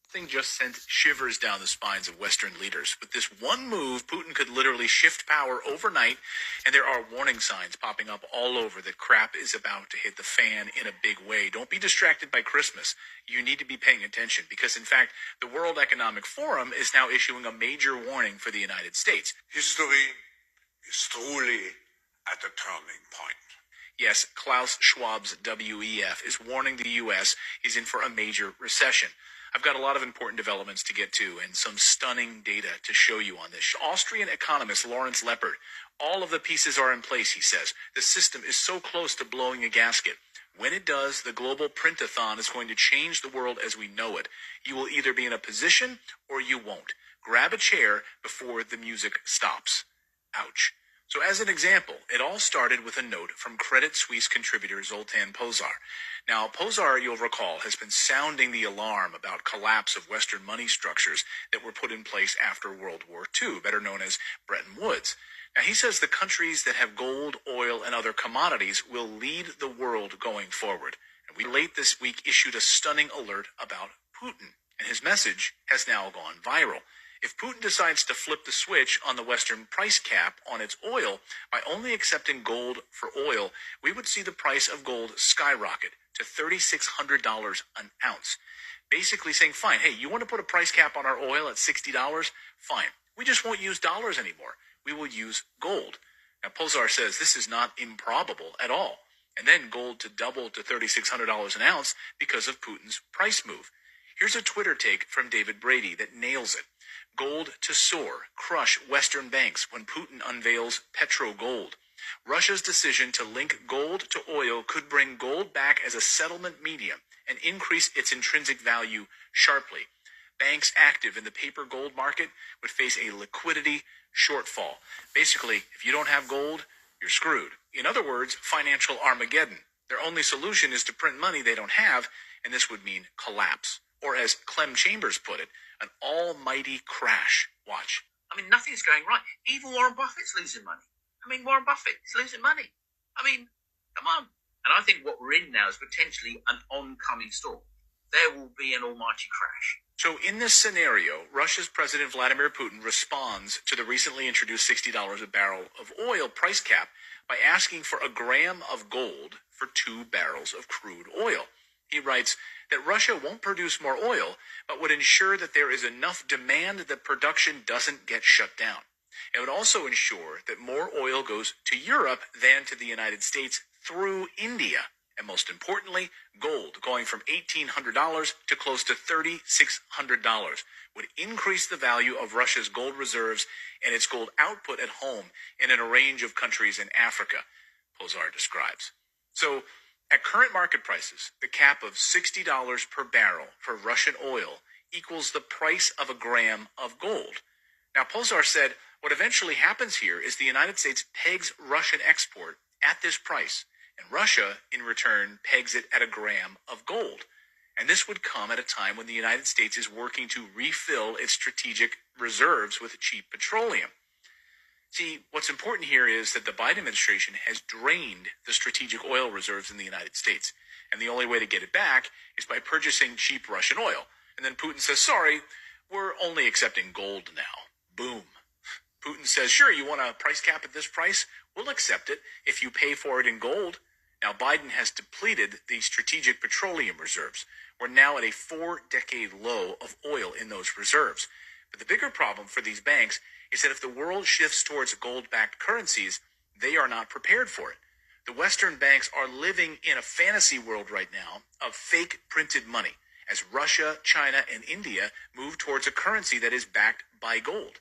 Thing just sent shivers down the spines of Western leaders. With this one move, Putin could literally shift power overnight, and there are warning signs popping up all over that crap is about to hit the fan in a big way. Don't be distracted by Christmas. You need to be paying attention because, in fact, the World Economic Forum is now issuing a major warning for the United States. History is truly at a turning point. Yes, Klaus Schwab's WEF is warning the U.S. is in for a major recession. I've got a lot of important developments to get to and some stunning data to show you on this. Austrian economist Lawrence Leppert, all of the pieces are in place, he says. The system is so close to blowing a gasket. When it does, the global print-a-thon is going to change the world as we know it. You will either be in a position or you won't. Grab a chair before the music stops. Ouch. So as an example, it all started with a note from Credit Suisse contributor Zoltan Pozsar. Now, Pozsar, you'll recall, has been sounding the alarm about collapse of Western money structures that were put in place after World War II, better known as Bretton Woods. Now, he says the countries that have gold, oil, and other commodities will lead the world going forward. And we late this week issued a stunning alert about Putin, and his message has now gone viral. If Putin decides to flip the switch on the Western price cap on its oil by only accepting gold for oil, we would see the price of gold skyrocket to $3,600 an ounce. Basically saying, fine, hey, you want to put a price cap on our oil at $60? Fine. We just won't use dollars anymore. We will use gold. Now, Pozsar says this is not improbable at all. And then gold to double to $3,600 an ounce because of Putin's price move. Here's a Twitter take from David Brady that nails it. Gold to soar, crush Western banks when Putin unveils petro-gold. Russia's decision to link gold to oil could bring gold back as a settlement medium and increase its intrinsic value sharply. Banks active in the paper gold market would face a liquidity shortfall. Basically, if you don't have gold, you're screwed. In other words, financial Armageddon. Their only solution is to print money they don't have, and this would mean collapse. Or as Clem Chambers put it, an almighty crash. Watch. I mean, nothing's going right. Even Warren Buffett's losing money. Warren Buffett is losing money. Come on. And I think what we're in now is potentially an oncoming storm. There will be an almighty crash. So in this scenario, Russia's President Vladimir Putin responds to the recently introduced $60 a barrel of oil price cap by asking for a gram of gold for 2 barrels of crude oil. He writes that Russia won't produce more oil, but would ensure that there is enough demand that production doesn't get shut down. It would also ensure that more oil goes to Europe than to the United States through India. And most importantly, gold going from $1,800 to close to $3,600 would increase the value of Russia's gold reserves and its gold output at home and in a range of countries in Africa, Pozsar describes. So, at current market prices, the cap of $60 per barrel for Russian oil equals the price of a gram of gold. Now, Pozsar said what eventually happens here is the United States pegs Russian export at this price, and Russia, in return, pegs it at a gram of gold. And this would come at a time when the United States is working to refill its strategic reserves with cheap petroleum. See, what's important here is that the Biden administration has drained the strategic oil reserves in the United States. And the only way to get it back is by purchasing cheap Russian oil. And then Putin says, sorry, we're only accepting gold now. Boom. Putin says, sure, you want a price cap at this price? We'll accept it if you pay for it in gold. Now, Biden has depleted the strategic petroleum reserves. We're now at a 4-decade low of oil in those reserves. But the bigger problem for these banks is that if the world shifts towards gold-backed currencies, they are not prepared for it. The Western banks are living in a fantasy world right now of fake printed money as Russia, China, and India move towards a currency that is backed by gold.